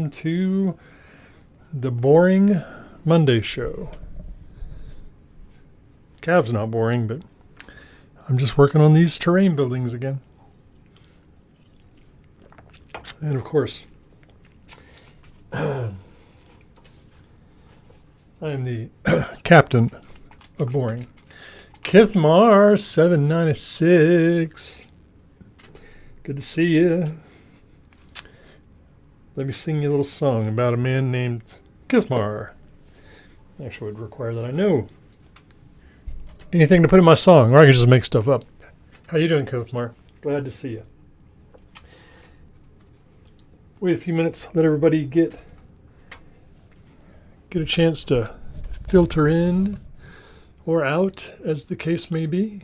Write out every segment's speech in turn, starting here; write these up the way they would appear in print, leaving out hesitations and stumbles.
welcome to the Boring Monday show. Cav's not boring, but I'm just working on these terrain buildings again. And of course, I am the captain of Boring. Kithmar 796. Good to see you. Let me sing you a little song about a man named Kithmar. Actually, would require that I know anything to put in my song, or I can just make stuff up. How you doing, Kithmar? Glad to see you. Wait a few minutes, let everybody get a chance to filter in or out, as the case may be.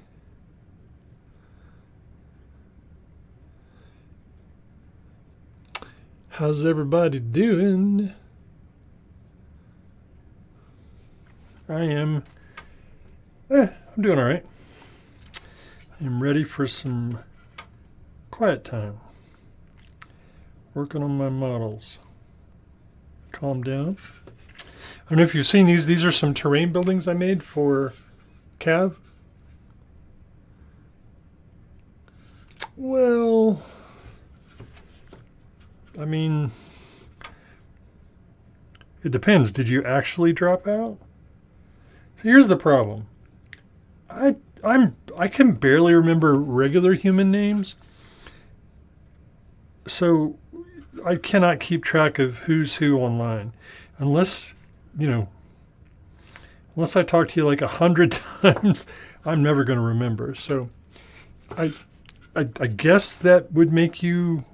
How's everybody doing? I'm doing all right. I'm ready for some quiet time. Working on my models. Calm down. I don't know if you've seen these. These are some terrain buildings I made for Cav. Well, I mean, it depends. Did you actually drop out? So here's the problem. I can barely remember regular human names. So I cannot keep track of who's who online unless I talk to you like 100 times. I'm never going to remember. So I guess that would make you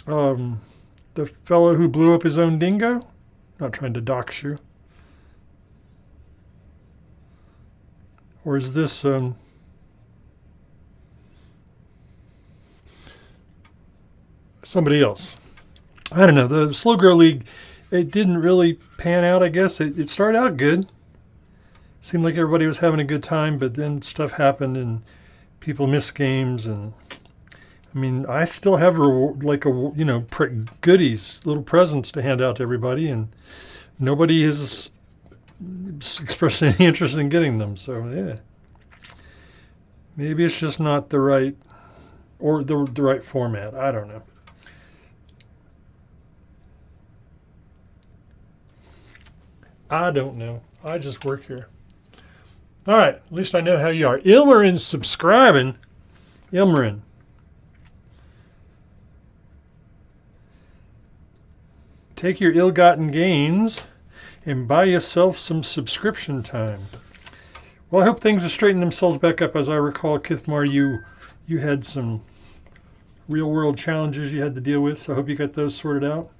the fellow who blew up his own dingo. Not trying to dox you. Or is this somebody else? I don't know. The Slow Grow League, it didn't really pan out, I guess. It started out good. Seemed like everybody was having a good time, but then stuff happened and people missed games. And I mean, I still have goodies, little presents to hand out to everybody, and nobody has expressed any interest in getting them. So yeah, maybe it's just not the right the right format. I don't know. I don't know. I just work here. All right. At least I know how you are. Ilmarin's subscribing. Ilmarin. Take your ill-gotten gains and buy yourself some subscription time. Well, I hope things have straightened themselves back up. As I recall, Kithmar, you had some real-world challenges you had to deal with, so I hope you got those sorted out.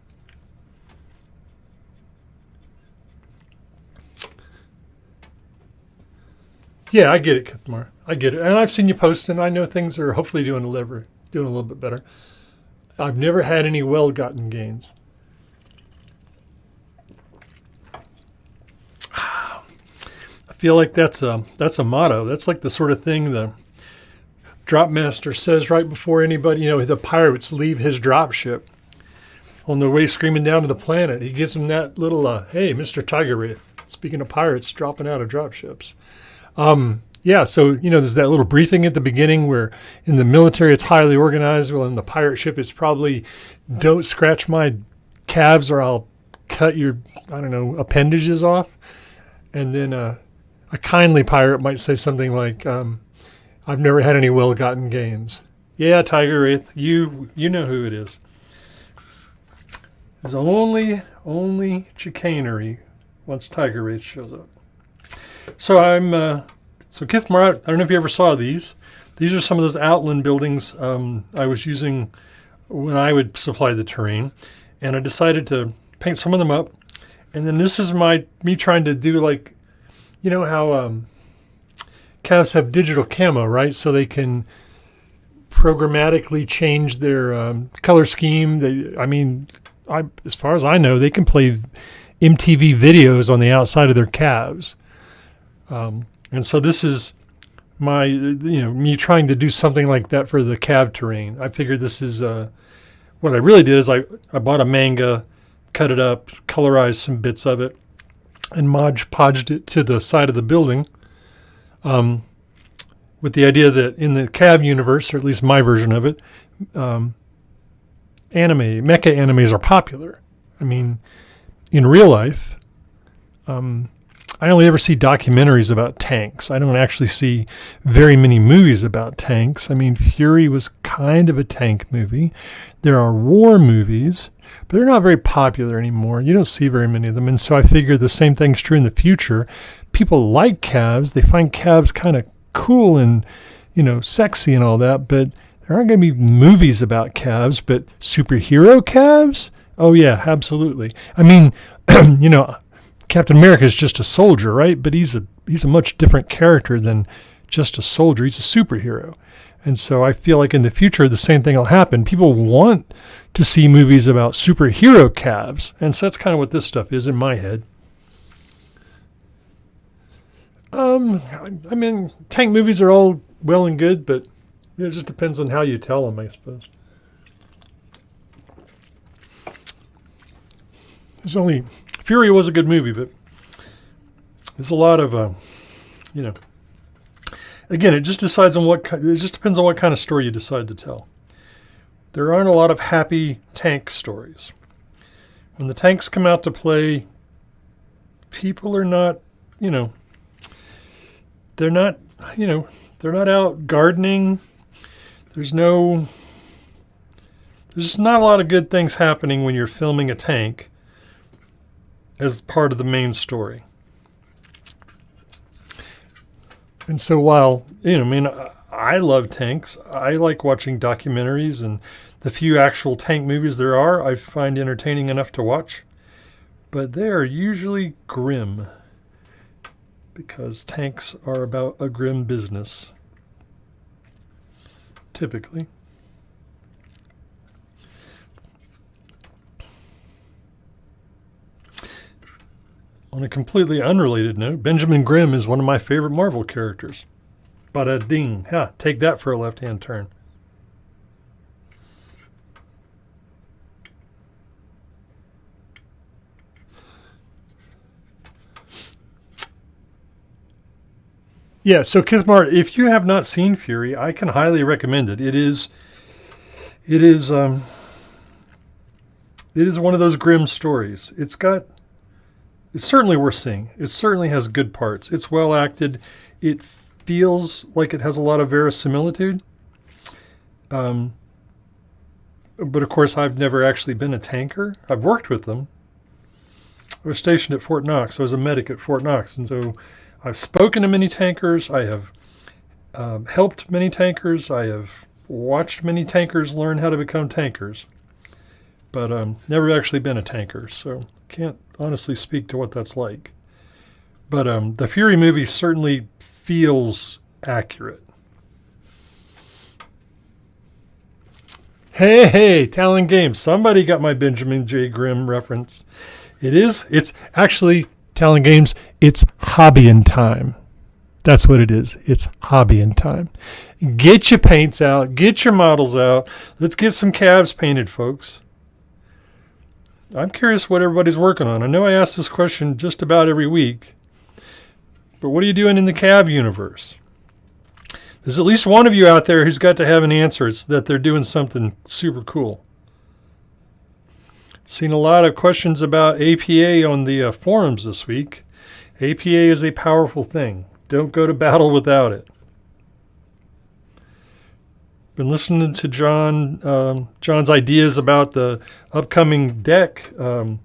Yeah, I get it, Kithmar. I get it. And I've seen you post, and I know things are hopefully doing a little bit better. I've never had any well-gotten gains. I feel like that's a motto. That's like the sort of thing the drop master says right before anybody, the pirates leave his drop ship on their way screaming down to the planet. He gives them that little, hey, Mr. Tiger Wraith. Speaking of pirates dropping out of drop ships. Yeah, so, there's that little briefing at the beginning where in the military it's highly organized. Well, in the pirate ship it's probably don't scratch my calves or I'll cut your, appendages off. And then a kindly pirate might say something like, I've never had any well-gotten gains. Yeah, Tiger Wraith, you know who it is. There's only chicanery once Tiger Wraith shows up. So so Kithmar, I don't know if you ever saw these. These are some of those outland buildings I was using when I would supply the terrain. And I decided to paint some of them up. And then this is me trying to do how calves have digital camo, right? So they can programmatically change their color scheme. As far as I know, they can play MTV videos on the outside of their calves. And so this is me trying to do something like that for the calf terrain. I figured this is what I really did is I bought a manga, cut it up, colorized some bits of it, and Mod Podged it to the side of the building, with the idea that in the Cav universe, or at least my version of it, mecha animes are popular. I mean, in real life, I only ever see documentaries about tanks. I don't actually see very many movies about tanks. I mean, Fury was kind of a tank movie. There are war movies, but they're not very popular anymore. You don't see very many of them. And so I figure the same thing's true in the future. People like calves. They find calves kind of cool and, sexy and all that, but there aren't going to be movies about calves. But superhero calves? Oh, yeah, absolutely. I mean, Captain America is just a soldier, right? But he's a much different character than just a soldier. He's a superhero. And so I feel like in the future, the same thing will happen. People want to see movies about superhero calves. And so that's kind of what this stuff is in my head. I mean, tank movies are all well and good, but it just depends on how you tell them, I suppose. Fury was a good movie, but there's a lot of, again, it just depends on what kind of story you decide to tell. There aren't a lot of happy tank stories. When the tanks come out to play, people are not, they're not out gardening. There's not a lot of good things happening when you're filming a tank as part of the main story. And so while, I love tanks, I like watching documentaries, and the few actual tank movies there are, I find entertaining enough to watch. But they are usually grim, because tanks are about a grim business, typically. On a completely unrelated note, Benjamin Grimm is one of my favorite Marvel characters. Bada ding. Ha, take that for a left-hand turn. Yeah, so Kithmar, if you have not seen Fury, I can highly recommend it. It is one of those grim stories. It's certainly worth seeing. It certainly has good parts. It's well acted. It feels like it has a lot of verisimilitude. But of course, I've never actually been a tanker. I've worked with them. I was stationed at Fort Knox. I was a medic at Fort Knox. And so I've spoken to many tankers. I have helped many tankers. I have watched many tankers learn how to become tankers. But never actually been a tanker, so can't honestly speak to what that's like. But the Fury movie certainly feels accurate. Hey, Talon Games. Somebody got my Benjamin J. Grimm reference. It's actually, Talon Games, it's hobbying time. That's what it is. It's hobbying time. Get your paints out. Get your models out. Let's get some calves painted, folks. I'm curious what everybody's working on. I know I ask this question just about every week, but what are you doing in the Cav universe? There's at least one of you out there who's got to have an answer. It's that they're doing something super cool. Seen a lot of questions about APA on the forums this week. APA is a powerful thing. Don't go to battle without it. Been listening to John's ideas about the upcoming deck. I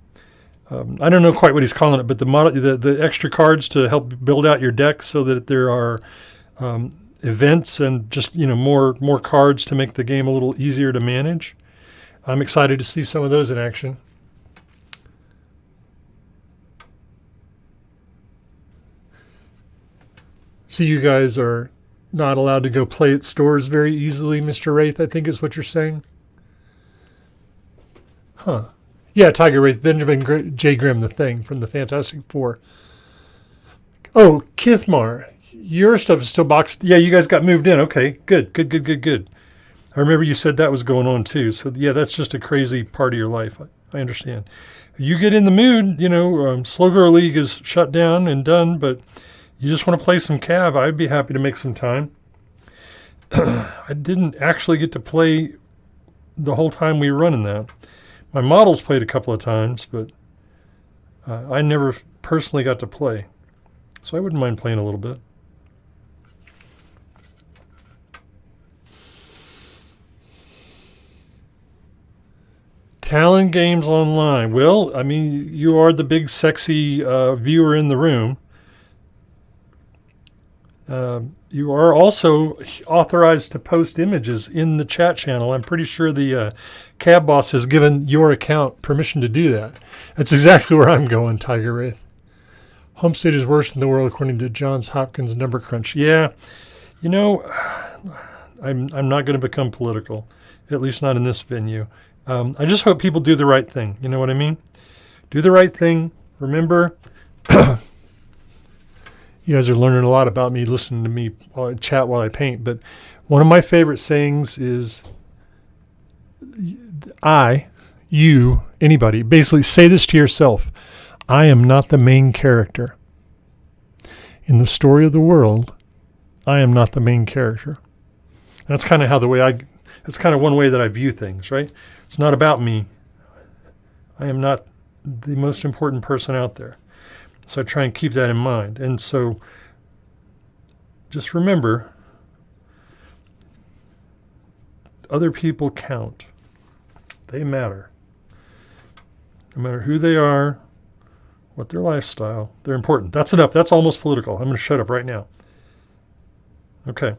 don't know quite what he's calling it, but the extra cards to help build out your deck so that there are events and just more cards to make the game a little easier to manage. I'm excited to see some of those in action. So you guys are not allowed to go play at stores very easily, Mr. Wraith, I think is what you're saying? Huh. Yeah, Tiger Wraith, Benjamin J. Grimm, the Thing from the Fantastic Four. Oh, Kithmar, your stuff is still boxed. Yeah, you guys got moved in. Okay, good. I remember you said that was going on too. So yeah, that's just a crazy part of your life. I understand. You get in the mood, Slow Grow League is shut down and done, but you just want to play some Cav, I'd be happy to make some time. I didn't actually get to play the whole time we were running that. My models played a couple of times, but I never personally got to play. So I wouldn't mind playing a little bit. Talon Games Online. Well, I mean, you are the big sexy viewer in the room. You are also authorized to post images in the chat channel. I'm pretty sure the cab boss has given your account permission to do that. That's exactly where I'm going, Tiger Wraith. Homestead is worst in the world according to Johns Hopkins number crunch. Yeah, I'm not going to become political, at least not in this venue. I just hope people do the right thing. You know what I mean? Do the right thing. Remember, you guys are learning a lot about me, listening to me chat while I paint. But one of my favorite sayings is anybody, basically say this to yourself. I am not the main character. In the story of the world, I am not the main character. That's kind of that's kind of one way that I view things, right? It's not about me. I am not the most important person out there. So I try and keep that in mind. And so just remember, other people count. They matter. No matter who they are, what their lifestyle, they're important. That's enough. That's almost political. I'm going to shut up right now. Okay.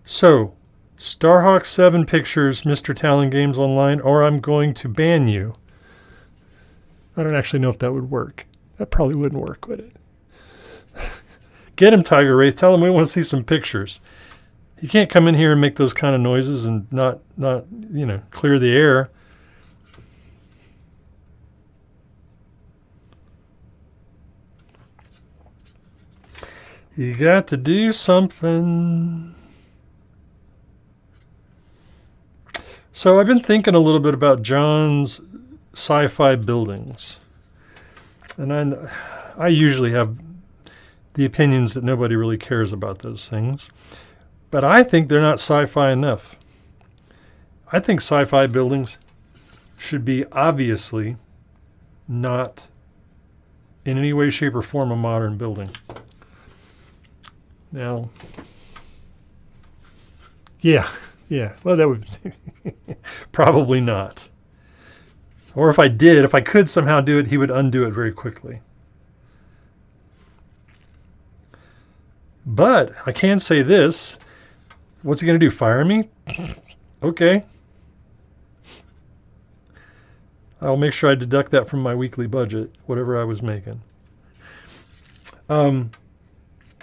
So, Starhawk 7 pictures, Mr. Talon Games Online, or I'm going to ban you. I don't actually know if that would work. That probably wouldn't work, would it? Get him, Tiger Wraith. Tell him we want to see some pictures. You can't come in here and make those kind of noises and not clear the air. You got to do something. So I've been thinking a little bit about John's sci-fi buildings. And I usually have the opinions that nobody really cares about those things. But I think they're not sci-fi enough. I think sci-fi buildings should be obviously not in any way, shape, or form a modern building. Now, yeah. Well, that would probably not. Or if I could somehow do it, he would undo it very quickly. But I can say this. What's he going to do? Fire me? Okay. I'll make sure I deduct that from my weekly budget, whatever I was making.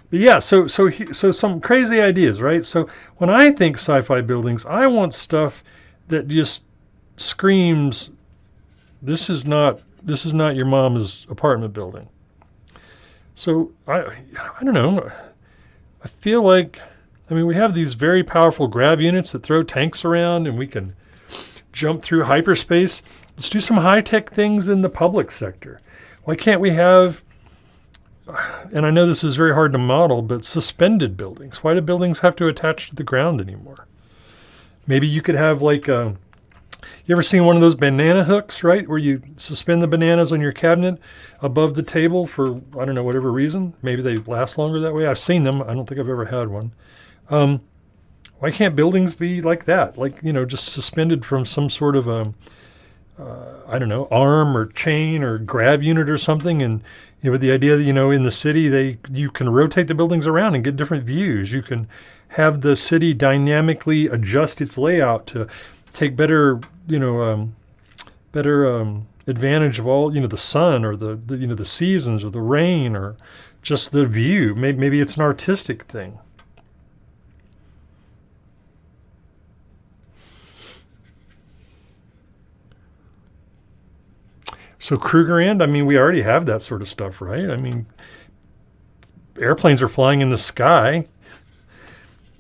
Yeah, so some crazy ideas, right? So when I think sci-fi buildings, I want stuff that just screams, this is not your mom's apartment building. So I don't know. I feel like, we have these very powerful grav units that throw tanks around and we can jump through hyperspace. Let's do some high-tech things in the public sector. Why can't we have, and I know this is very hard to model, but suspended buildings? Why do buildings have to attach to the ground anymore? Maybe you could have you ever seen one of those banana hooks, right? Where you suspend the bananas on your cabinet above the table for, I don't know, whatever reason. Maybe they last longer that way. I've seen them. I don't think I've ever had one. Why can't buildings be like that? Just suspended from some sort of arm or chain or grav unit or something. And with the idea that, in the city, you can rotate the buildings around and get different views. You can have the city dynamically adjust its layout to take better advantage of all, the sun or the seasons or the rain or just the view. Maybe it's an artistic thing. So Krugerrand, we already have that sort of stuff, right? Airplanes are flying in the sky.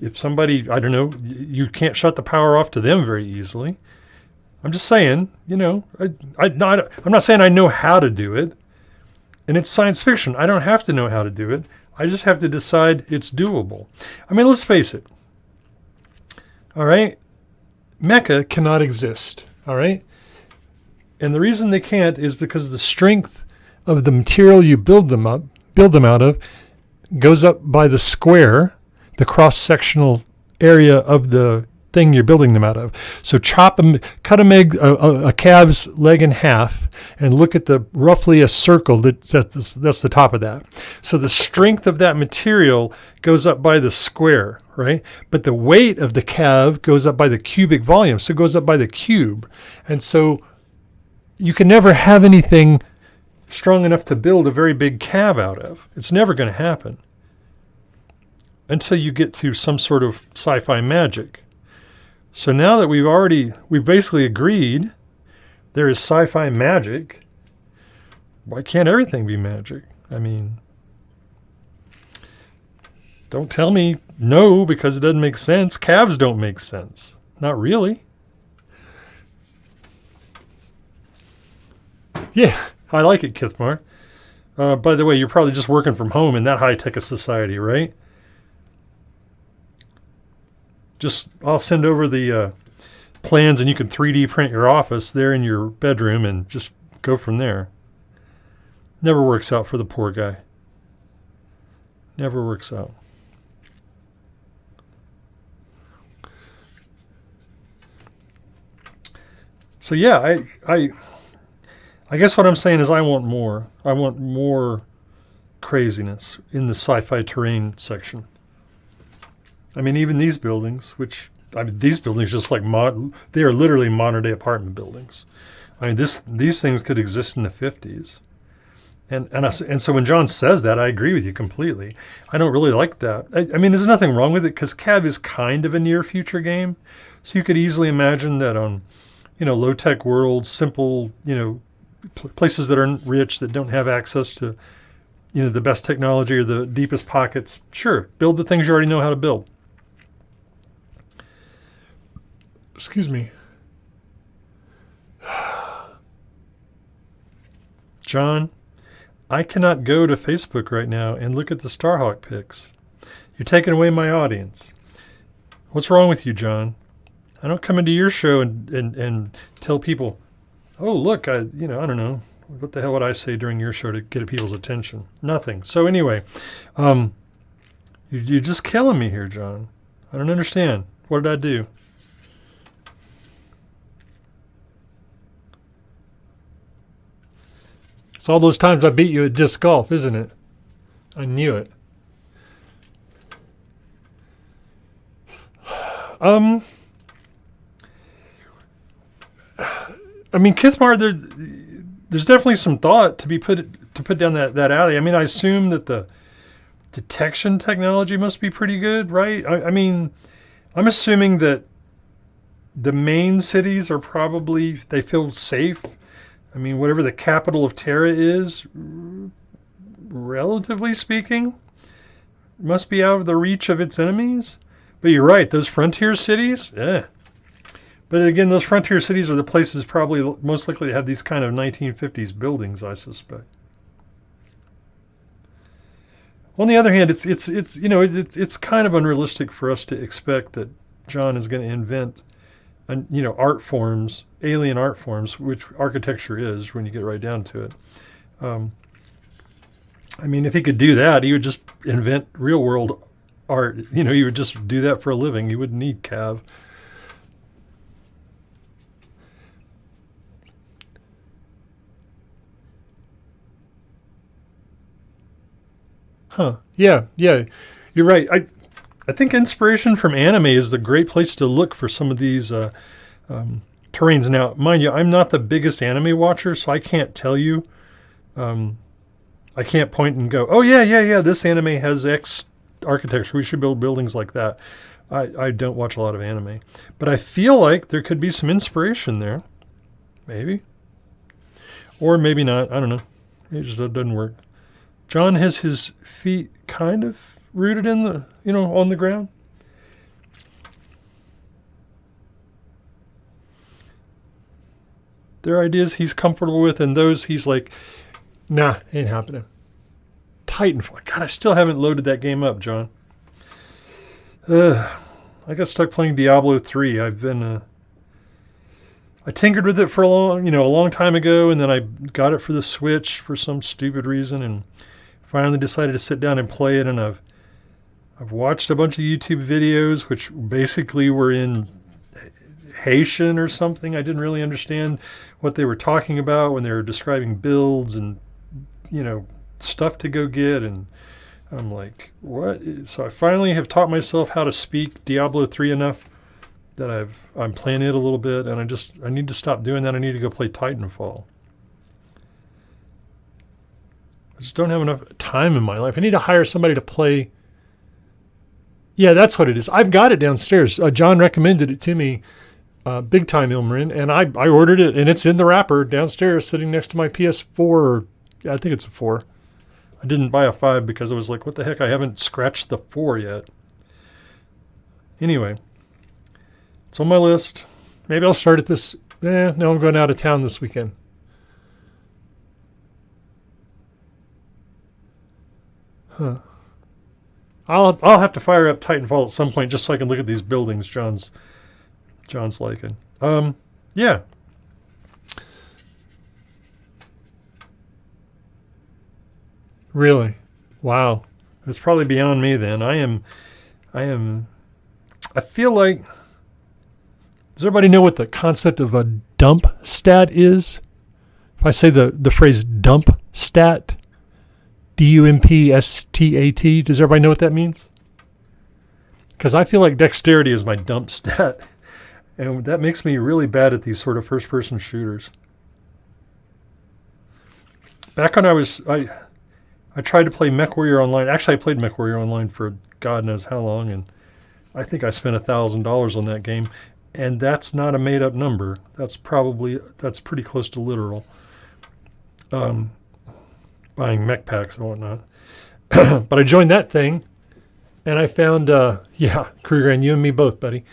if somebody, I don't know, you can't shut the power off to them very easily. I'm just saying, I'm not saying I know how to do it. And it's science fiction. I don't have to know how to do it. I just have to decide it's doable. I mean, let's face it. All right? Mecha cannot exist. All right? And the reason they can't is because the strength of the material you build them out of, goes up by the square, the cross-sectional area of the thing you're building them out of. So cut a calf's leg in half and look at the roughly a circle that's the top of that. So the strength of that material goes up by the square, right? But the weight of the calf goes up by the cubic volume, so it goes up by the cube. And so you can never have anything strong enough to build a very big calf out of. It's never going to happen until you get to some sort of sci-fi magic. So now that we've basically agreed there is sci-fi magic, why can't everything be magic? I mean, don't tell me no because it doesn't make sense. Calves don't make sense. Not really. Yeah, I like it, Kithmar. By the way, you're probably just working from home in that high-tech of society, right? I'll send over the plans and you can 3D print your office there in your bedroom and just go from there. Never works out for the poor guy. Never works out. So yeah, I guess what I'm saying is I want more. I want more craziness in the sci-fi terrain section. I mean, even these buildings, these buildings just like they are literally modern day apartment buildings. I mean, these things could exist in the 50s. And so when John says that, I agree with you completely. I don't really like that. I mean, there's nothing wrong with it because Cav is kind of a near future game. So you could easily imagine that on, low tech worlds, simple, places that aren't rich, that don't have access to, the best technology or the deepest pockets. Sure, build the things you already know how to build. Excuse me. John, I cannot go to Facebook right now and look at the Starhawk pics. You're taking away my audience. What's wrong with you, John? I don't come into your show and tell people, oh, look, I don't know. What the hell would I say during your show to get people's attention? Nothing. So anyway, you're just killing me here, John. I don't understand. What did I do? It's all those times I beat you at disc golf, isn't it? I knew it. I mean, Kithmar, there's definitely some thought to put down that alley. I mean, I assume that the detection technology must be pretty good, right? I mean, I'm assuming that the main cities are probably, they feel safe. I mean, whatever the capital of Terra is, relatively speaking, must be out of the reach of its enemies. But you're right, those frontier cities, But again, those frontier cities are the places probably most likely to have these kind of 1950s buildings, I suspect. On the other hand, it's kind of unrealistic for us to expect that John is going to invent art forms, alien art forms, which architecture is when you get right down to it. I mean, if he could do that, he would just invent real world art. He would just do that for a living. He wouldn't need Cav. Huh. Yeah. You're right. I think inspiration from anime is the great place to look for some of these terrains. Now, mind you, I'm not the biggest anime watcher, so I can't tell you. I can't point and go, oh, yeah, this anime has X architecture. We should build buildings like that. I don't watch a lot of anime. But I feel like there could be some inspiration there. Maybe. Or maybe not. I don't know. It just doesn't work. John has his feet kind of rooted in the, on the ground. their ideas he's comfortable with, and those he's like, nah, ain't happening. Titanfall. God, I still haven't loaded that game up, John. I got stuck playing Diablo 3. I tinkered with it for a long time ago, and then I got it for the Switch for some stupid reason, and finally decided to sit down and play it. And I've watched a bunch of YouTube videos, which basically were in Haitian or something. I didn't really understand what they were talking about when they were describing builds and stuff to go get, and I'm like, what? So I finally have taught myself how to speak Diablo 3 enough that I'm playing it a little bit, and I need to stop doing that. I need to go play Titanfall. I just don't have enough time in my life. I need to hire somebody to play. Yeah, that's what it is. I've got it downstairs. John recommended it to me, big time, Ilmarin, and I ordered it, and it's in the wrapper downstairs sitting next to my PS4, or I think it's a 4. I didn't buy a 5 because I was like, what the heck, I haven't scratched the 4 yet. Anyway, it's on my list. Maybe I'll start at this. No, I'm going out of town this weekend. Huh. I'll have to fire up Titanfall at some point just so I can look at these buildings John's liking. Yeah. Really? Wow. It's probably beyond me then. I feel like, does everybody know what the concept of a dump stat is? If I say the phrase dump stat, DUMPSTAT, does everybody know what that means? Because I feel like dexterity is my dump stat. And that makes me really bad at these sort of first-person shooters. Back when I tried to play MechWarrior Online. Actually, I played MechWarrior Online for God knows how long, and I think I spent $1,000 on that game. And that's not a made-up number. That's pretty close to literal. Buying mech packs and whatnot. But I joined that thing, and I found, Kruger, and you and me both, buddy.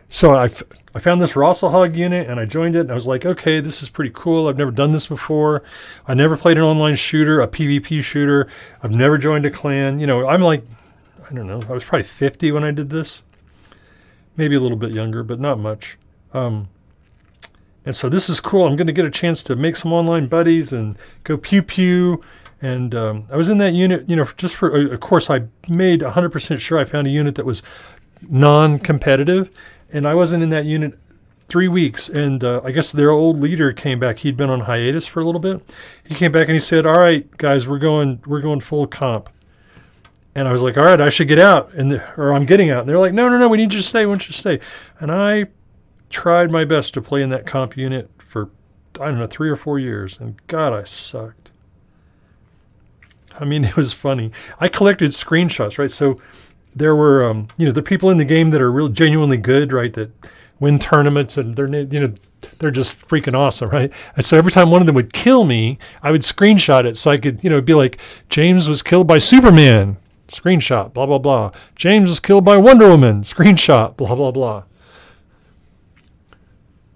So I found this Rosselhog unit, and I joined it, and I was like, okay, this is pretty cool. I've never done this before. I never played an online shooter, a PvP shooter. I've never joined a clan. I'm like, I don't know, I was probably 50 when I did this. Maybe a little bit younger, but not much. And so this is cool. I'm going to get a chance to make some online buddies and go pew-pew. And I was in that unit, just for, of course, I made 100% sure I found a unit that was non-competitive. And I wasn't in that unit 3 weeks. And I guess their old leader came back. He'd been on hiatus for a little bit. He came back and he said, all right, guys, we're going full comp. And I was like, all right, I should get out. Or I'm getting out. And they're like, no, we need you to stay. We want you to stay. And I tried my best to play in that comp unit for, 3 or 4 years. And God, I sucked. I mean, it was funny. I collected screenshots, right? So there were, the people in the game that are real genuinely good, right? That win tournaments, and they're just freaking awesome, right? And so every time one of them would kill me, I would screenshot it so I could, it'd be like, James was killed by Superman, screenshot, blah, blah, blah. James was killed by Wonder Woman, screenshot, blah, blah, blah.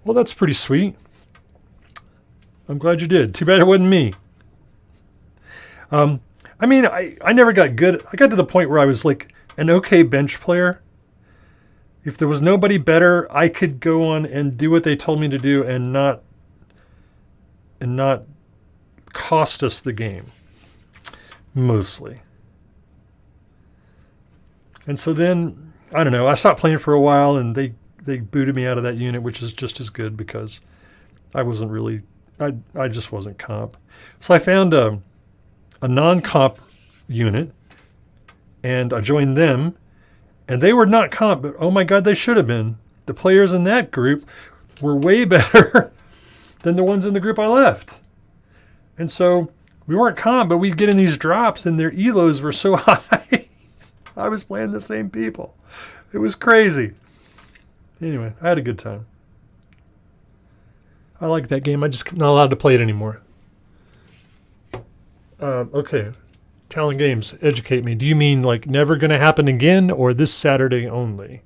Well, that's pretty sweet. I'm glad you did. Too bad it wasn't me. I never got good. I got to the point where I was like an okay bench player. If there was nobody better, I could go on and do what they told me to do and not cost us the game. Mostly. And so then, I don't know, I stopped playing for a while, and they booted me out of that unit, which is just as good because I wasn't really, I just wasn't comp. So I found a non-comp unit, and I joined them, and they were not comp, but oh my God, they should have been. The players in that group were way better than the ones in the group I left. And so we weren't comp, but we'd get in these drops, and their elos were so high. I was playing the same people. It was crazy. Anyway, I had a good time. I like that game. I'm just not allowed to play it anymore. Okay. Talon Games, educate me. Do you mean like never going to happen again, or this Saturday only?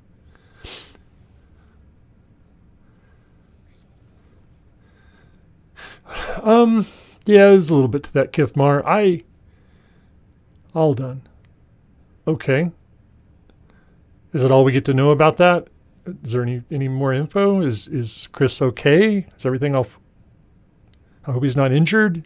Yeah, there's a little bit to that, Kithmar. All done. Okay. Is it all we get to know about that? Is there any more info? Is Chris okay? Is everything off? I hope he's not injured.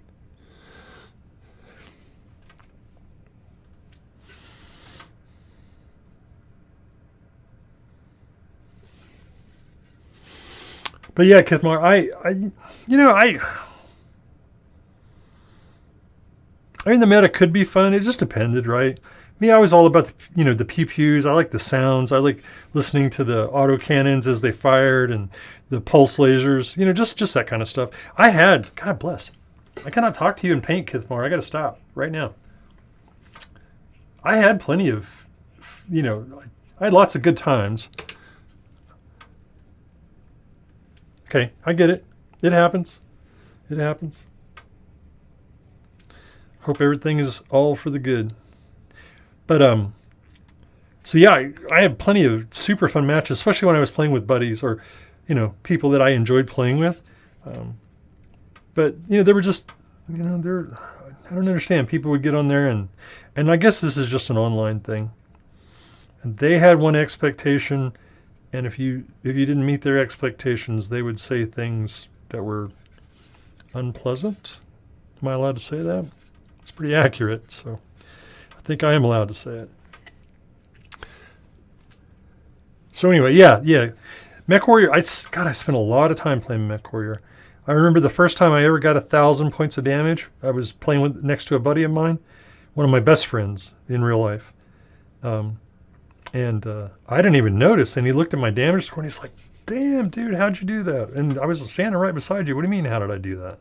But yeah, Kithmar, I mean, the meta could be fun. It just depended, right? Me, I was all about the pew pews. I like the sounds. I like listening to the auto cannons as they fired and the pulse lasers. Just that kind of stuff. God bless. I cannot talk to you in paint, Kithmar. I got to stop right now. I had plenty of, I had lots of good times. Okay, I get it. It happens. It happens. Hope everything is all for the good. But so yeah, I had plenty of super fun matches, especially when I was playing with buddies or people that I enjoyed playing with. But they were just I don't understand. People would get on there and I guess this is just an online thing. And they had one expectation, and if you didn't meet their expectations, they would say things that were unpleasant. Am I allowed to say that? It's pretty accurate, so I think I am allowed to say it. So anyway, yeah. Mech Warrior, I spent a lot of time playing Mech Warrior. I remember the first time I ever got 1,000 points of damage. I was playing next to a buddy of mine, one of my best friends in real life. And I didn't even notice, and he looked at my damage score, and he's like, damn, dude, how'd you do that? And I was standing right beside you. What do you mean, how did I do that?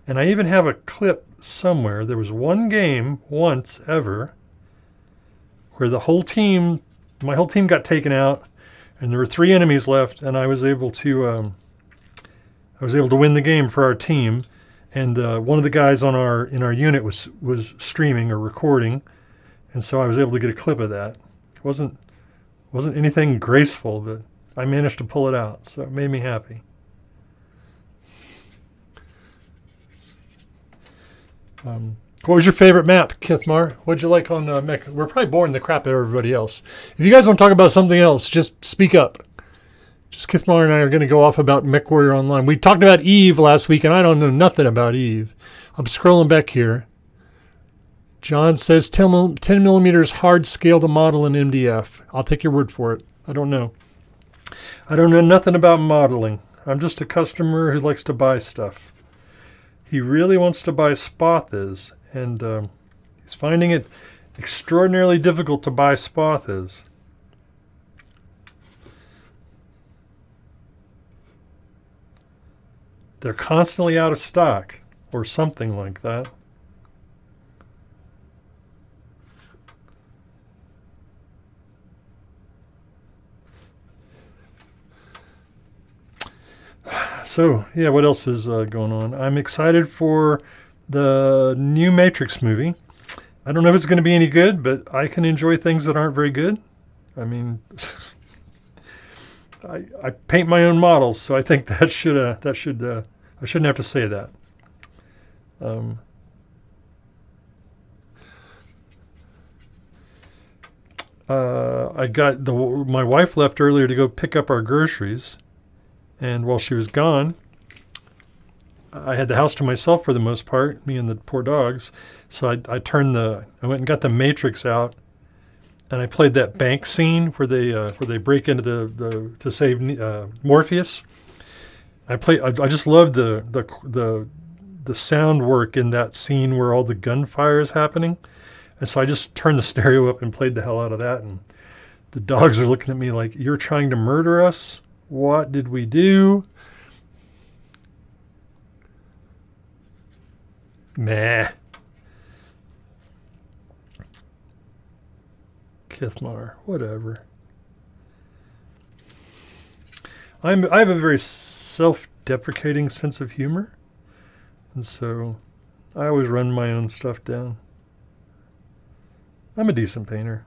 And I even have a clip somewhere. There was one game once ever where my whole team got taken out, and there were 3 enemies left, and I was able to win the game for our team. And one of the guys in our unit was streaming or recording, and so I was able to get a clip of that. It wasn't anything graceful, but I managed to pull it out, so it made me happy. What was your favorite map, Kithmar? What'd you like on Mech? We're probably boring the crap out of everybody else. If you guys want to talk about something else, just speak up. Just Kithmar and I are going to go off about Mech Warrior Online. We talked about Eve last week, and I don't know nothing about Eve. I'm scrolling back here. John says 10 millimeters hard scale to model in MDF. I'll take your word for it. I don't know. I don't know nothing about modeling. I'm just a customer who likes to buy stuff. He really wants to buy Spothas, and he's finding it extraordinarily difficult to buy Spothas. They're constantly out of stock, or something like that. So, yeah, what else is going on? I'm excited for the new Matrix movie. I don't know if it's going to be any good, but I can enjoy things that aren't very good. I mean, I paint my own models, so I think I shouldn't have to say that. My wife left earlier to go pick up our groceries. And while she was gone, I had the house to myself for the most part, me and the poor dogs. So I went and got the Matrix out, and I played that bank scene where they break into to save Morpheus. I just loved the sound work in that scene where all the gunfire is happening, and so I just turned the stereo up and played the hell out of that. And the dogs are looking at me like, "You're trying to murder us? What did we do?" Meh. Kithmar, whatever. I have a very self-deprecating sense of humor, and so I always run my own stuff down. I'm a decent painter.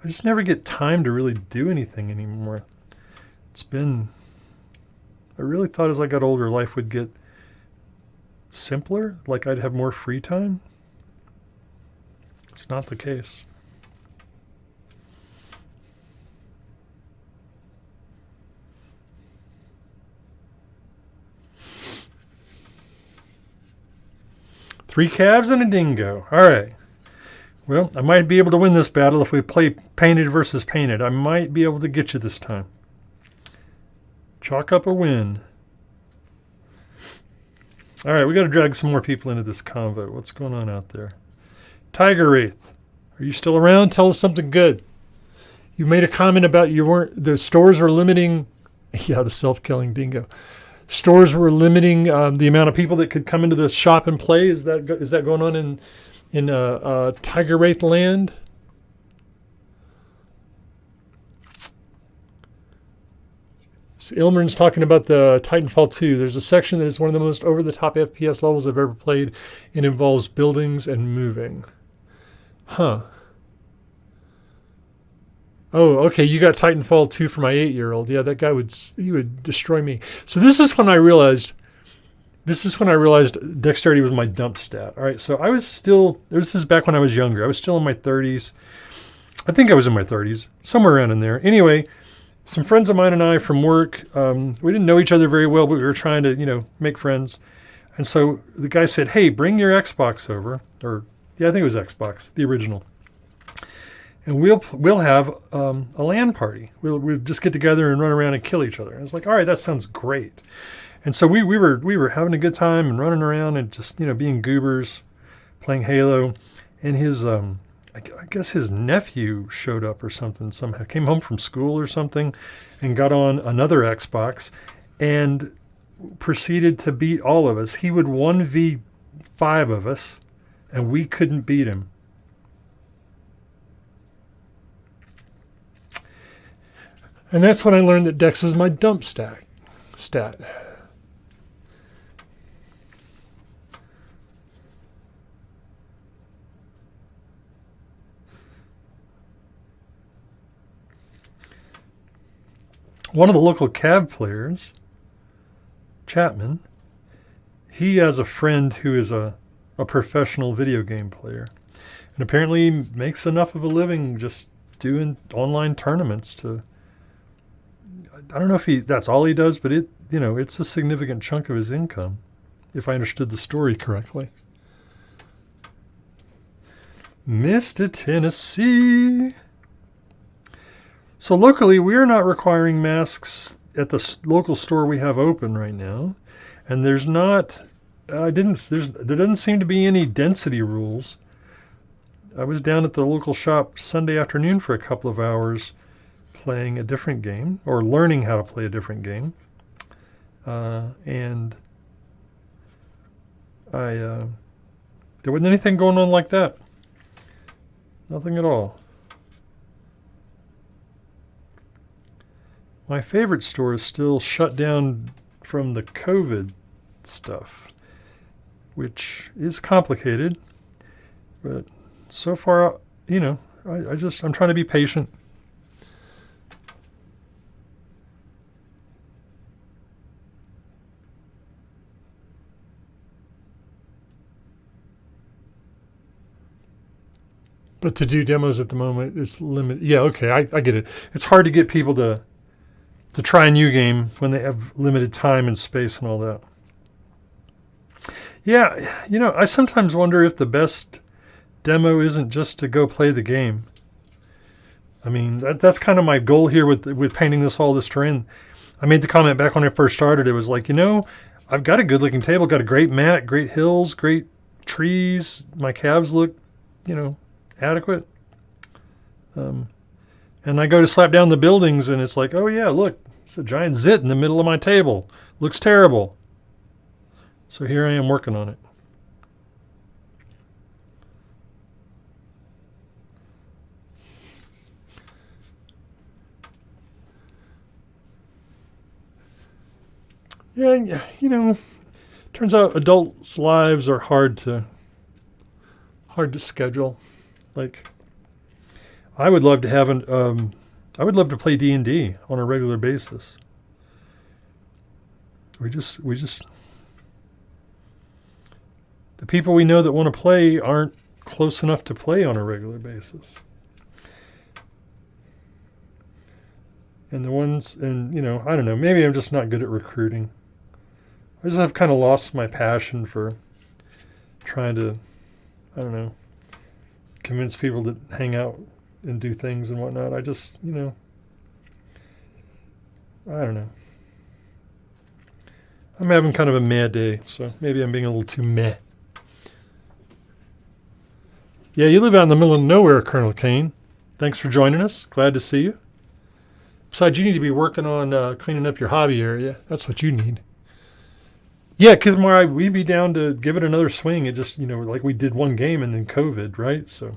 I just never get time to really do anything anymore. I really thought as I got older, life would get simpler, like I'd have more free time. It's not the case. Three calves and a dingo. All right. Well, I might be able to win this battle if we play painted versus painted. I might be able to get you this time. Chalk up a win. All right, we got to drag some more people into this convo. What's going on out there? Tiger Wraith, are you still around? Tell us something good. You made a comment about the stores were limiting. Yeah, the self-killing dingo. Stores were limiting the amount of people that could come into the shop and play. Is that going on in Tiger Wraith land? So Ilmern's talking about the Titanfall 2. There's a section that is one of the most over-the-top FPS levels I've ever played. It involves buildings and moving. Huh. Oh, okay. You got Titanfall 2 for my 8-year-old. Yeah, that guy would destroy me. So this is when I realized dexterity was my dump stat. All right. So I was still, this is back when I was younger. I was still in my 30s. I think I was in my 30s, somewhere around in there. Anyway, some friends of mine and I from work, we didn't know each other very well, but we were trying to, make friends. And so the guy said, hey, bring your Xbox over. I think it was Xbox, the original. And we'll have a LAN party. We'll just get together and run around and kill each other. And I was like, all right, that sounds great. And so we were having a good time and running around and just, being goobers, playing Halo. And his I guess his nephew showed up or something somehow, came home from school or something and got on another Xbox and proceeded to beat all of us. He would 1v5 of us and we couldn't beat him. And that's when I learned that Dex is my dump stat. One of the local cab players, Chapman, he has a friend who is a professional video game player. And apparently makes enough of a living just doing online tournaments to... I don't know if that's all he does, but it's a significant chunk of his income, if I understood the story correctly. Mr. Tennessee. So locally, we are not requiring masks at the local store we have open right now, and there doesn't seem to be any density rules. I was down at the local shop Sunday afternoon for a couple of hours playing a different game, or learning how to play a different game, and there wasn't anything going on like that. Nothing at all. My favorite store is still shut down from the COVID stuff, which is complicated, but so far, I'm trying to be patient. But to do demos at the moment is limited. Yeah, okay, I get it. It's hard to get people to try a new game when they have limited time and space and all that. Yeah, I sometimes wonder if the best demo isn't just to go play the game. I mean, that's kind of my goal here with painting this terrain. I made the comment back when I first started. It was like, I've got a good-looking table, got a great mat, great hills, great trees. My calves look, adequate. And I go to slap down the buildings, and it's like, oh yeah, look, it's a giant zit in the middle of my table. Looks terrible. So here I am working on it. Yeah, turns out adults' lives are hard to schedule. Like, I would love to have I would love to play D&D on a regular basis. We just the people we know that want to play aren't close enough to play on a regular basis. And the ones, and I don't know, maybe I'm just not good at recruiting. I just have kind of lost my passion for trying to, I don't know, convince people to hang out and do things and whatnot. I just, I don't know. I'm having kind of a meh day, so maybe I'm being a little too meh. Yeah, you live out in the middle of nowhere, Colonel Kane. Thanks for joining us. Glad to see you. Besides, you need to be working on cleaning up your hobby area. That's what you need. Yeah, because we'd be down to give it another swing. It just, like we did one game and then COVID, right? So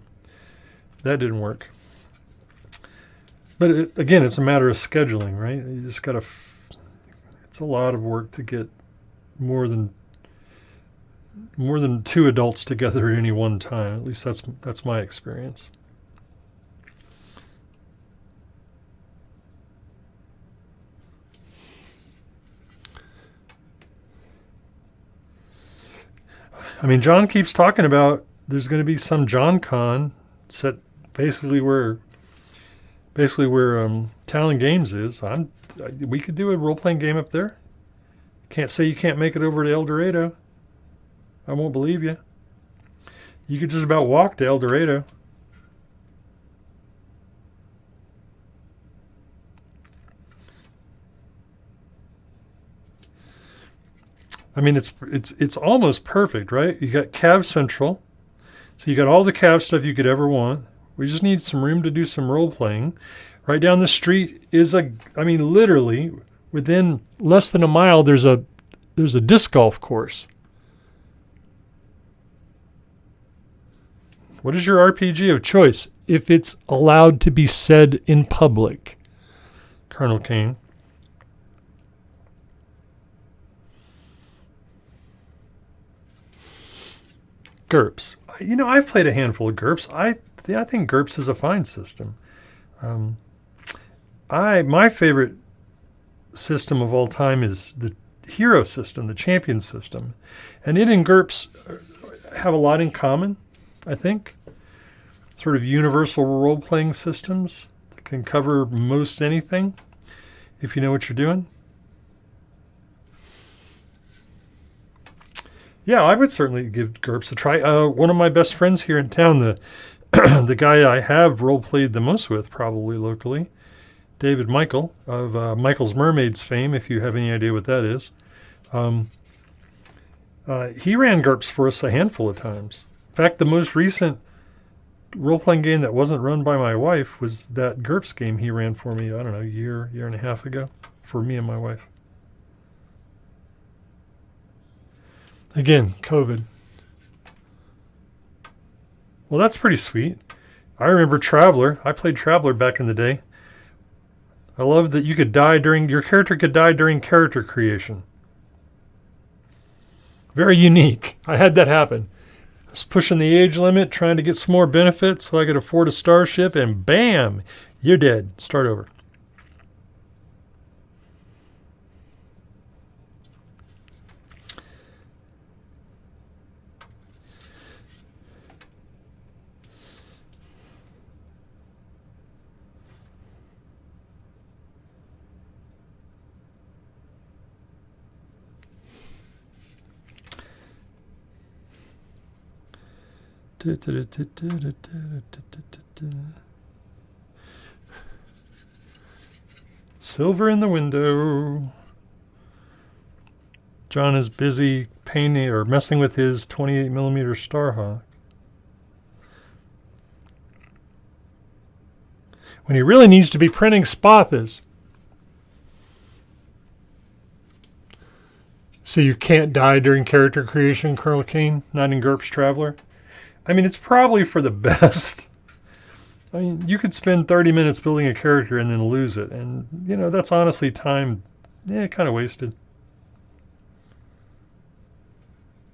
that didn't work. But again, it's a matter of scheduling, right? You just got to, it's a lot of work to get more than two adults together at any one time. At least that's my experience. I mean, John keeps talking about there's going to be some John Con set basically where Talon Games is. We could do a role-playing game up there. Can't say you can't make it over to El Dorado. I won't believe you. You could just about walk to El Dorado. I mean, it's almost perfect, right? You got Cav Central, so you got all the Cav stuff you could ever want. We just need some room to do some role playing. Right down the street is literally within less than a mile. There's a disc golf course. What is your RPG of choice if it's allowed to be said in public, Colonel Kane? GURPS. I've played a handful of GURPS. I think GURPS is a fine system. My favorite system of all time is the hero system, the champion system. And it and GURPS have a lot in common, I think. Sort of universal role-playing systems that can cover most anything if you know what you're doing. Yeah, I would certainly give GURPS a try. One of my best friends here in town, the guy I have role-played the most with, probably locally, David Michael, of Michael's Mermaids fame, if you have any idea what that is. He ran GURPS for us a handful of times. In fact, the most recent role-playing game that wasn't run by my wife was that GURPS game he ran for me, I don't know, a year and a half ago, for me and my wife. Again, COVID. Well, that's pretty sweet. I remember Traveler. I played Traveler back in the day. I love that your character could die during character creation. Very unique. I had that happen. I was pushing the age limit, trying to get some more benefits so I could afford a starship, and bam, you're dead. Start over. Silver in the window. John is busy painting or messing with his 28mm Starhawk. When he really needs to be printing Spothas. So you can't die during character creation, Colonel Kane? Not in GURPS Traveler? I mean, it's probably for the best. I mean, you could spend 30 minutes building a character and then lose it. And, that's honestly time, kind of wasted.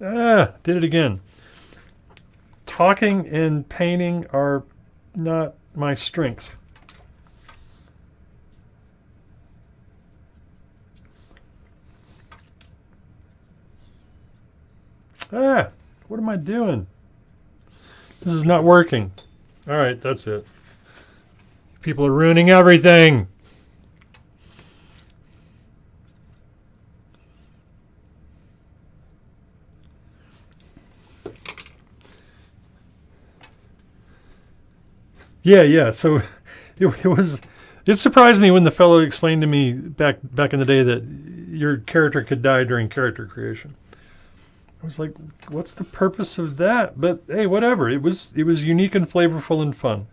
Did it again. Talking and painting are not my strength. Ah, what am I doing? This is not working. All right, that's it. People are ruining everything. Yeah. So it was. It surprised me when the fellow explained to me back in the day that your character could die during character creation. I was like, what's the purpose of that? But hey, whatever. It was unique and flavorful and fun.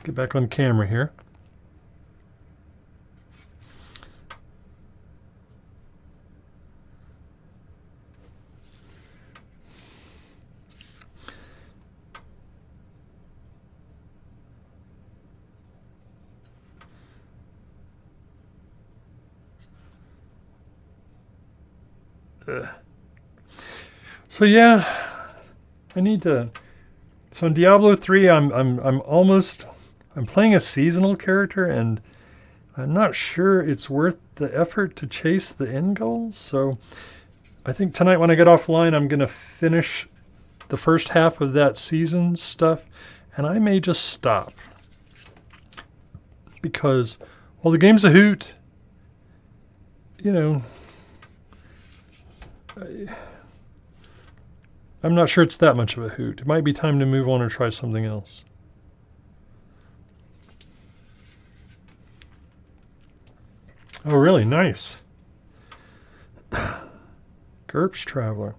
Get back on camera here. So yeah, I need to. So in Diablo 3, I'm playing a seasonal character, and I'm not sure it's worth the effort to chase the end goals. So I think tonight when I get offline, I'm gonna finish the first half of that season stuff, and I may just stop because while the game's a hoot, you know, I'm not sure it's that much of a hoot. It might be time to move on or try something else. Oh, really? Nice. GURPS Traveler.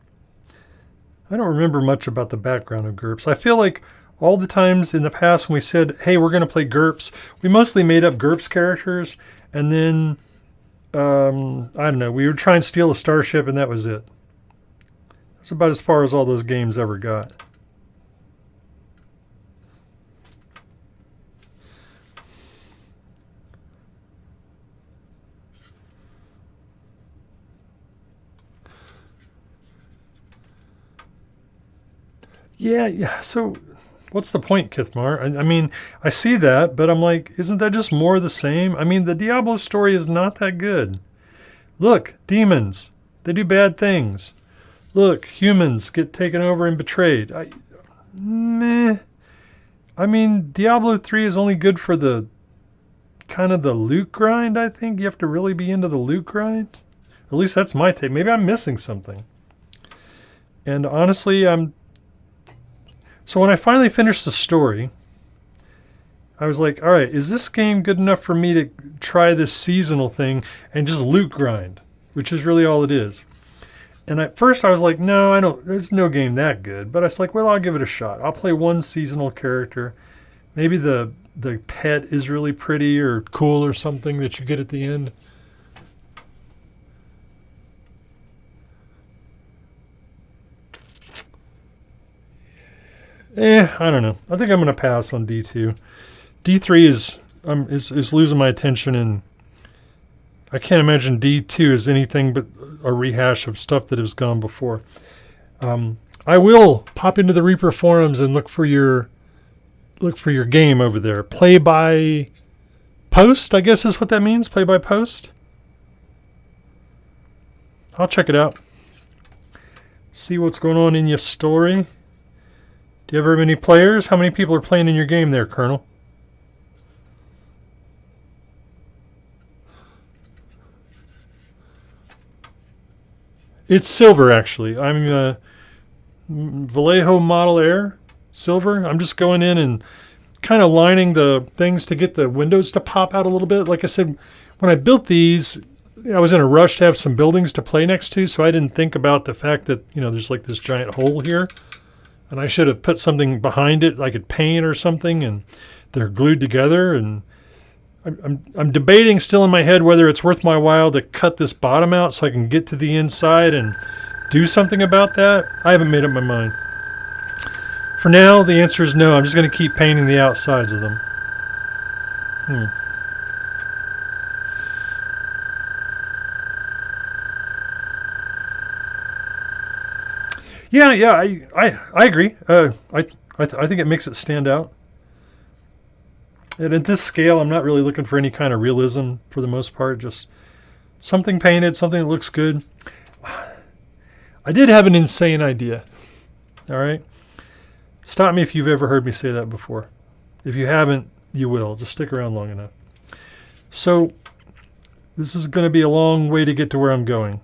I don't remember much about the background of GURPS. I feel like all the times in the past when we said, hey, we're going to play GURPS, we mostly made up GURPS characters, and then, I don't know, we would try and steal a starship, and that was it. That's about as far as all those games ever got. Yeah. So what's the point, Kithmar? I mean, I see that, but I'm like, isn't that just more of the same? I mean, the Diablo story is not that good. Look, demons. They do bad things. Look, humans get taken over and betrayed. Meh. I mean, Diablo 3 is only good for the kind of the loot grind, I think. You have to really be into the loot grind. At least that's my take. Maybe I'm missing something. And honestly, so when I finally finished the story, I was like, all right, is this game good enough for me to try this seasonal thing and just loot grind, which is really all it is. And at first I was like, no, there's no game that good. But I was like, well, I'll give it a shot. I'll play one seasonal character. Maybe the pet is really pretty or cool or something that you get at the end. I don't know. I think I'm going to pass on D2. D3 is losing my attention, and I can't imagine D2 is anything but a rehash of stuff that has gone before. I will pop into the Reaper forums and look for your game over there. Play by post, I guess is what that means. Play by post. I'll check it out. See what's going on in your story. Do you have very many players? How many people are playing in your game there, Colonel? It's silver, actually. I'm Vallejo Model Air silver. I'm just going in and kind of lining the things to get the windows to pop out a little bit. Like I said, when I built these, I was in a rush to have some buildings to play next to, so I didn't think about the fact that, there's like this giant hole here. And I should have put something behind it, like a paint or something, and they're glued together. And I'm debating still in my head whether it's worth my while to cut this bottom out so I can get to the inside and do something about that. I haven't made up my mind. For now, the answer is no. I'm just going to keep painting the outsides of them. Yeah, I agree. I think it makes it stand out. And at this scale, I'm not really looking for any kind of realism for the most part. Just something painted, something that looks good. I did have an insane idea. All right. Stop me if you've ever heard me say that before. If you haven't, you will. Just stick around long enough. So this is going to be a long way to get to where I'm going.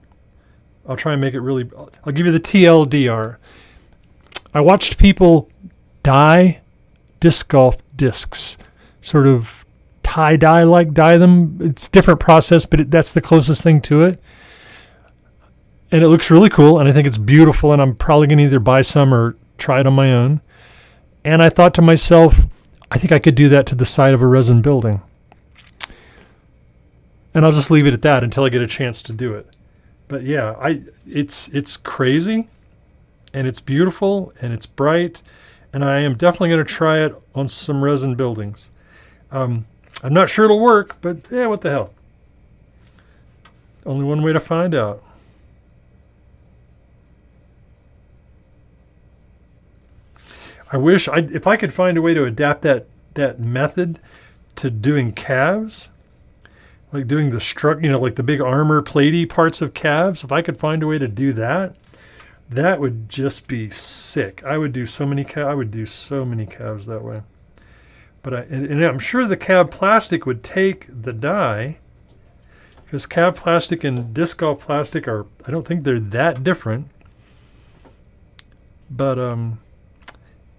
I'll try and make it really... I'll give you the TLDR. I watched people dye disc golf discs. Sort of tie-dye, like dye them. It's a different process, but that's the closest thing to it. And it looks really cool, and I think it's beautiful, and I'm probably going to either buy some or try it on my own. And I thought to myself, I think I could do that to the side of a resin building. And I'll just leave it at that until I get a chance to do it. But yeah, it's crazy, and it's beautiful, and it's bright, and I am definitely going to try it on some resin buildings. I'm not sure it'll work, but yeah, what the hell. Only one way to find out. I wish if I could find a way to adapt that method to doing calves, like doing the like the big armor platey parts of calves. If I could find a way to do that, that would just be sick. I would do so many calves that way. But and I'm sure the calf plastic would take the dye, because calf plastic and disc golf plastic I don't think they're that different. But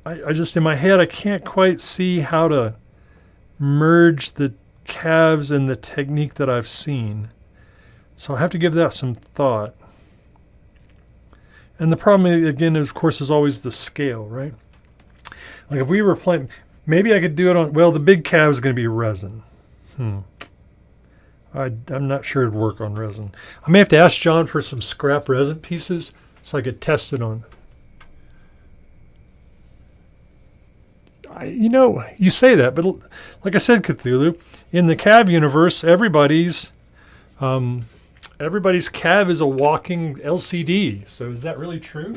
I just, in my head, I can't quite see how to merge the calves and the technique that I've seen. So I'll have to give that some thought. And the problem, again, of course, is always the scale, right? Like if we were playing, maybe I could do it on, well, the big calf is going to be resin. I'm not sure it'd work on resin. I may have to ask John for some scrap resin pieces so I could test it on. You say that, but like I said, Cthulhu, in the Cav universe, everybody's Cav is a walking LCD. So is that really true?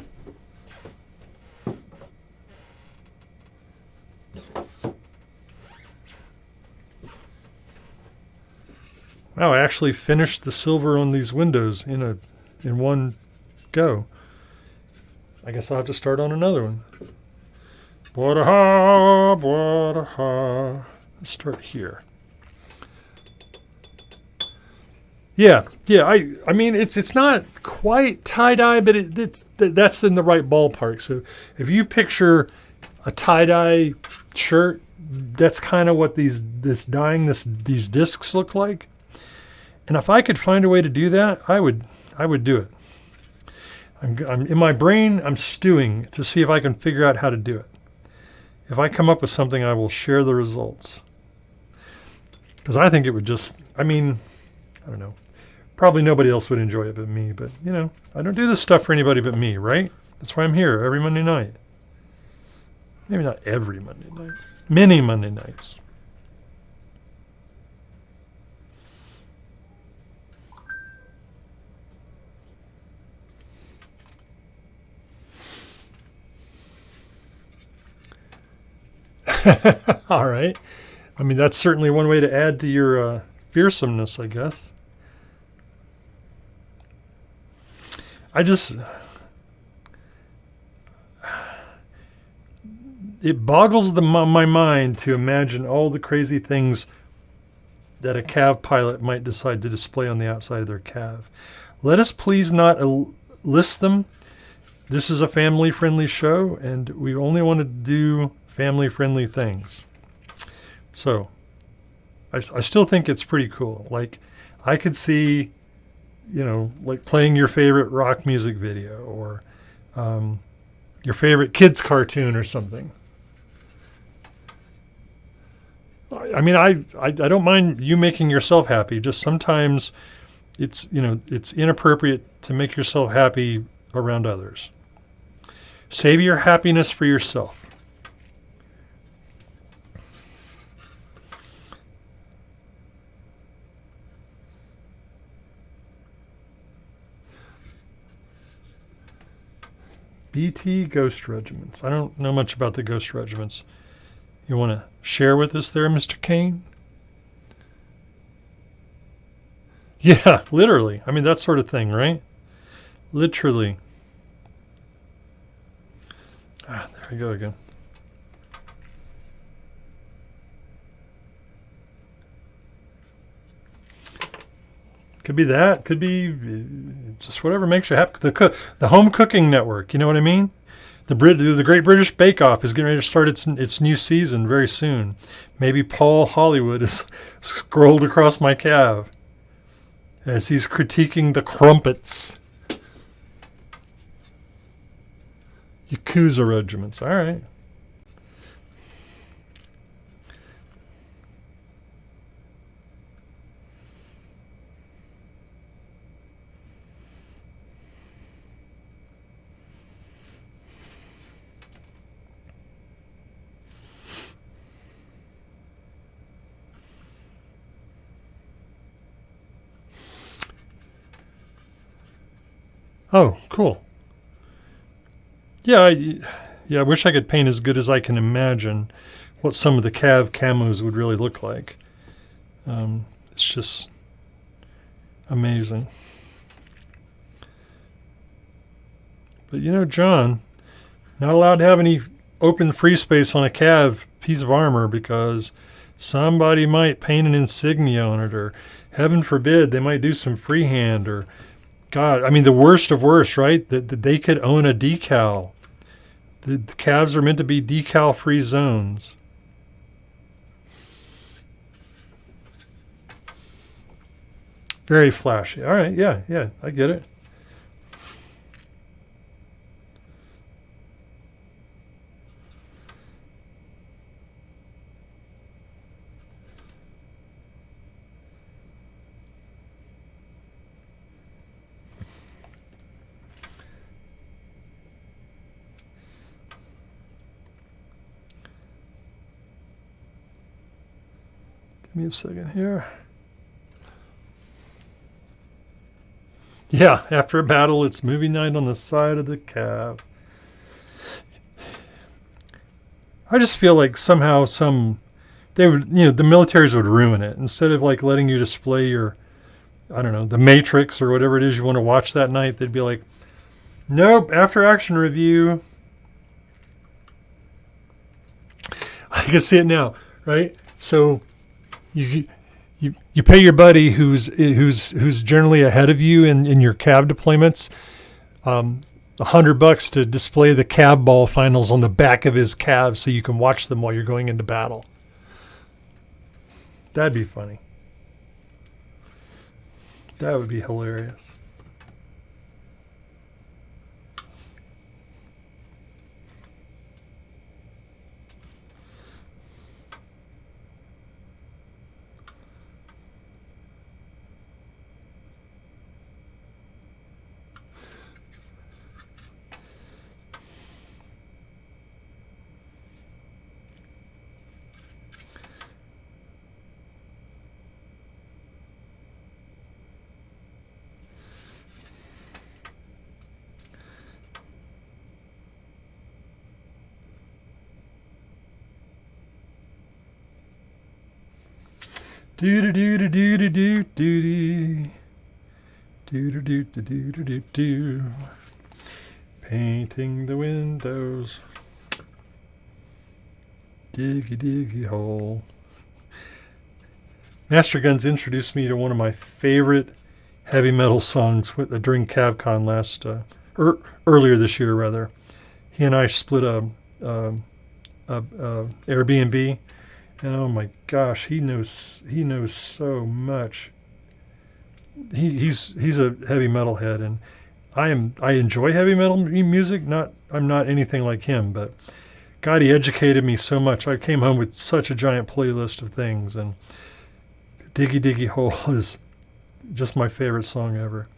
Wow, I actually finished the silver on these windows in one go. I guess I'll have to start on another one. Bwadaha, bwadaha. Let's start here. Yeah. I mean, it's not quite tie-dye, but that's in the right ballpark. So if you picture a tie-dye shirt, that's kind of what these discs look like. And if I could find a way to do that, I would do it. I'm in my brain, I'm stewing to see if I can figure out how to do it. If I come up with something, I will share the results. Because I think it would just, I don't know. Probably nobody else would enjoy it but me. But, I don't do this stuff for anybody but me, right? That's why I'm here every Monday night. Maybe not every Monday night. Many Monday nights. All right. I mean, that's certainly one way to add to your fearsomeness, I guess. It boggles my mind to imagine all the crazy things that a Cav pilot might decide to display on the outside of their Cav. Let us please not list them. This is a family-friendly show, and we only want to do family-friendly things. So, I still think it's pretty cool. Like, I could see, like playing your favorite rock music video or your favorite kids cartoon or something. I mean, I don't mind you making yourself happy. Just sometimes it's inappropriate to make yourself happy around others. Save your happiness for yourself. BT Ghost Regiments. I don't know much about the Ghost Regiments. You want to share with us there, Mr. Kane? Yeah, literally. I mean, that sort of thing, right? Literally. There we go again. Could be that. Could be just whatever makes you happy. The home cooking network. You know what I mean? The Great British Bake Off is getting ready to start its new season very soon. Maybe Paul Hollywood is scrolled across my calf as he's critiquing the crumpets. Yakuza regiments. All right. Oh, cool. Yeah, I wish I could paint as good as I can imagine what some of the Cav camos would really look like. It's just amazing. But John, not allowed to have any open free space on a Cav piece of armor because somebody might paint an insignia on it, or heaven forbid they might do some freehand, or God, I mean the worst of worst, right? That they could own a decal. The calves are meant to be decal-free zones. Very flashy. All right, yeah, I get it. Give me a second here. Yeah, after a battle, it's movie night on the side of the cab. I just feel like somehow they would, the militaries would ruin it. Instead of like letting you display your, I don't know, the Matrix or whatever it is you want to watch that night, they'd be like, nope, after action review. I can see it now, right? So you pay your buddy who's generally ahead of you in your cab deployments $100 to display the cab ball finals on the back of his cab so you can watch them while you're going into battle. That'd be funny. That would be hilarious. Do do do do do do do do do do do do do do do. Painting the windows. Diggy diggy hole. Master Guns introduced me to one of my favorite heavy metal songs during CavCon earlier this year rather. He and I split a Airbnb. And oh my gosh, he knows so much. He's a heavy metal head, and I enjoy heavy metal music. I'm not anything like him, but God, he educated me so much. I came home with such a giant playlist of things, and Diggy Diggy Hole is just my favorite song ever.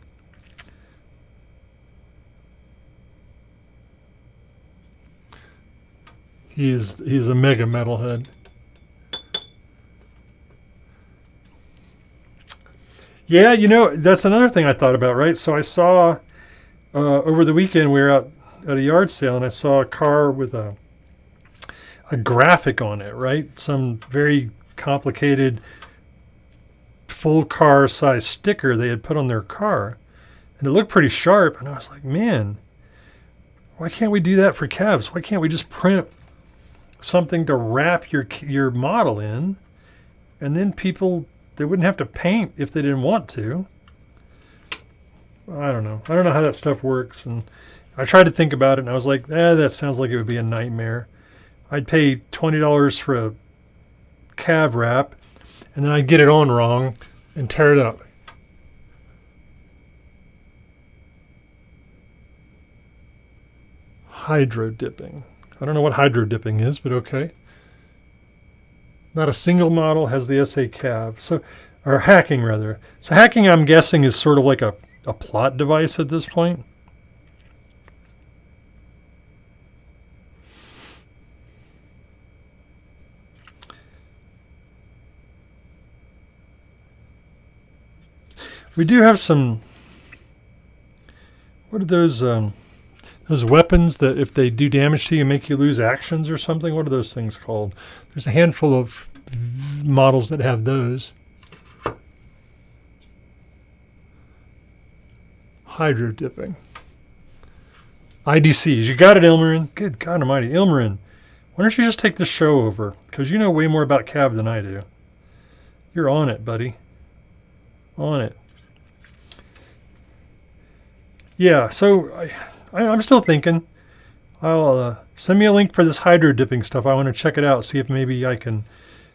He's a mega metalhead. Yeah, that's another thing I thought about, right? So I saw over the weekend we were out at a yard sale, and I saw a car with a graphic on it, right? Some very complicated full car size sticker they had put on their car, and it looked pretty sharp. And I was like, man, Why can't we do that for calves? Why can't we just print something to wrap your model in, and then they wouldn't have to paint if they didn't want to? I don't know. I don't know how that stuff works, and I tried to think about it, and I was like, that sounds like it would be a nightmare. I'd pay $20 for a calf wrap, and then I'd get it on wrong and tear it up. Hydro dipping. I don't know what hydro dipping is, but okay. Not a single model has the SA calf. Or hacking, rather. So hacking, I'm guessing, is sort of like a plot device at this point. We do have some... What are those weapons that if they do damage to you make you lose actions or something? What are those things called? There's a handful of models that have those. Hydro dipping. IDCs. You got it, Ilmarin. Good God almighty. Ilmarin, why don't you just take the show over? Because you know way more about Cav than I do. You're on it, buddy. On it. Yeah, so I'm still thinking. I'll send me a link for this hydro dipping stuff. I want to check it out, see if maybe I can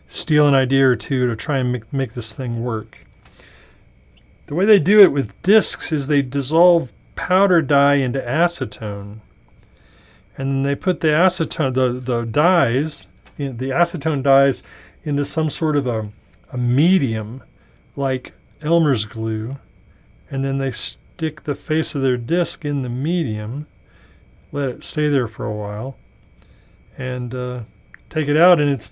steal an idea or two to try and make this thing work. The way they do it with discs is they dissolve powder dye into acetone, and then they put the acetone, the dyes, the acetone dyes, into some sort of a medium, like Elmer's glue, and then they stick the face of their disc in the medium, let it stay there for a while, and take it out, and it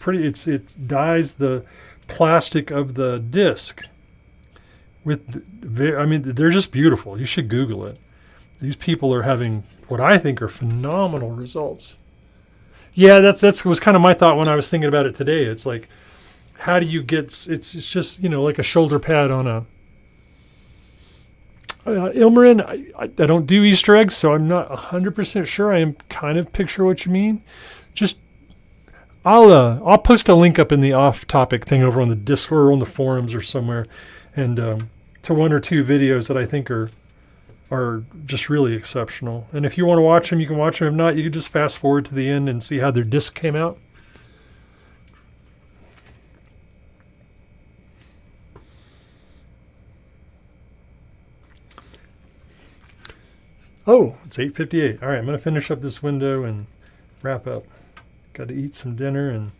dyes the plastic of the disc. I mean, they're just beautiful. You should Google it. These people are having what I think are phenomenal results. Yeah, that was kind of my thought when I was thinking about it today. It's like, how do you get? It's just like a shoulder pad on a. Ilmarin, I don't do Easter eggs, so I'm not 100% sure. I am kind of picture what you mean. Just I'll post a link up in the off-topic thing over on the Discord or on the forums or somewhere, and to one or two videos that I think are just really exceptional. And if you want to watch them, you can watch them. If not, you can just fast forward to the end and see how their disc came out. Oh, it's 8:58. All right, I'm going to finish up this window and wrap up. Got to eat some dinner and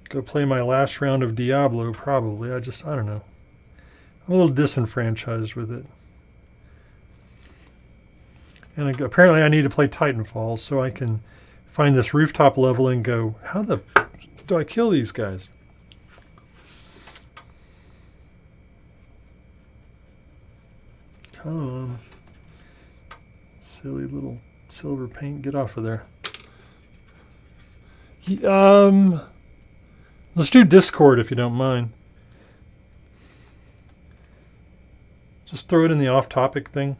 go play my last round of Diablo, probably. I don't know. I'm a little disenfranchised with it. And apparently I need to play Titanfall so I can find this rooftop level and go, how the do I kill these guys? Come on. Silly little silver paint. Get off of there. Let's do Discord if you don't mind. Just throw it in the off-topic thing.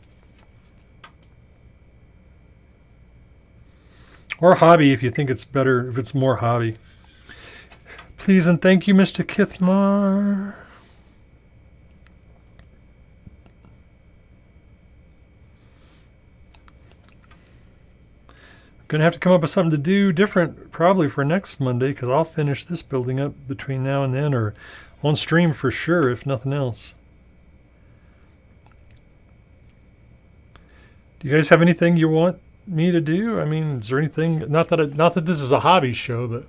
Or hobby if you think it's better, if it's more hobby. Please and thank you, Mr. Kithmar. Going to have to come up with something to do different probably for next Monday, because I'll finish this building up between now and then, or on stream for sure, if nothing else. Do you guys have anything you want me to do? I mean, is there anything? Not that this is a hobby show, but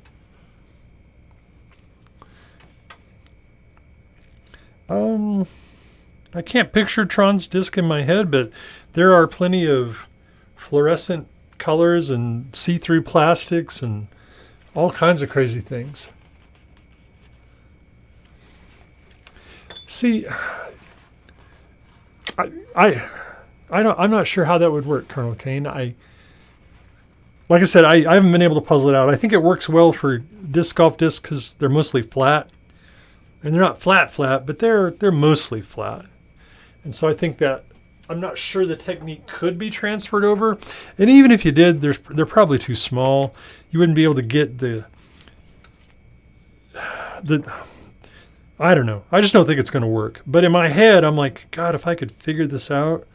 I can't picture Tron's disc in my head, but there are plenty of fluorescent colors and see-through plastics and all kinds of crazy things. See, I'm not sure how that would work, Colonel Kane. Like I said, I haven't been able to puzzle it out. I think it works well for disc golf discs because they're mostly flat, and they're not flat, but they're mostly flat, and so I think that I'm not sure the technique could be transferred over. And even if you did, they're probably too small. You wouldn't be able to get the I don't know. I just don't think it's going to work. But in my head, I'm like, God, if I could figure this out,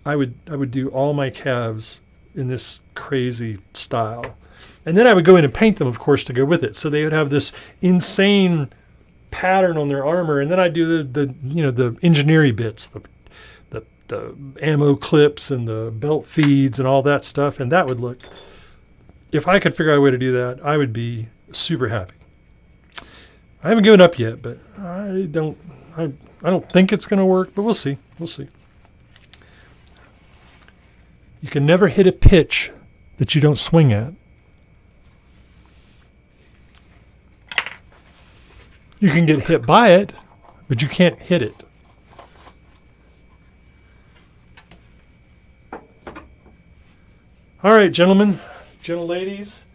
I would do all my calves in this crazy style. And then I would go in and paint them, of course, to go with it. So they would have this insane pattern on their armor. And then I do the engineering bits, the ammo clips and the belt feeds and all that stuff. And that would look, if I could figure out a way to do that, I would be super happy. I haven't given up yet, but I don't think it's going to work, but we'll see. We'll see. You can never hit a pitch that you don't swing at. You can get hit by it, but you can't hit it. All right, gentlemen, gentle ladies,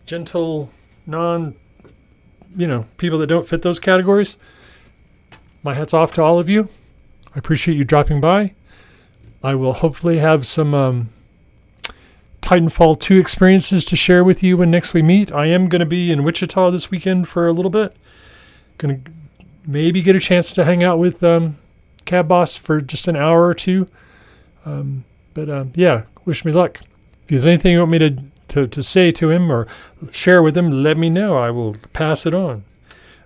gentle people that don't fit those categories. My hat's off to all of you. I appreciate you dropping by. I will hopefully have some Titanfall 2 experiences to share with you when next we meet. I am going to be in Wichita this weekend for a little bit. Going to maybe get a chance to hang out with Cab Boss for just an hour or two. Yeah, wish me luck. If there's anything you want me to say to him or share with him, let me know. I will pass it on.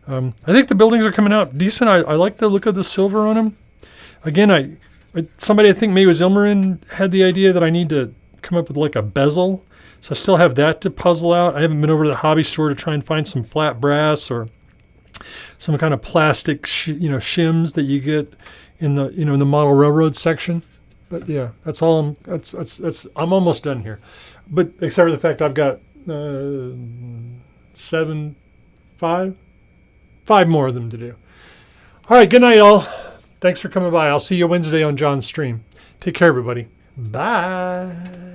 I think the buildings are coming out decent. I like the look of the silver on them. Again, somebody, I think maybe it was Ilmarin, had the idea that I need to come up with like a bezel. So I still have that to puzzle out. I haven't been over to the hobby store to try and find some flat brass or some kind of plastic shims that you get in the in the model railroad section. But yeah, that's all. I'm almost done here. But except for the fact I've got five more of them to do. All right, good night, all. Thanks for coming by. I'll see you Wednesday on John's stream. Take care, everybody. Bye.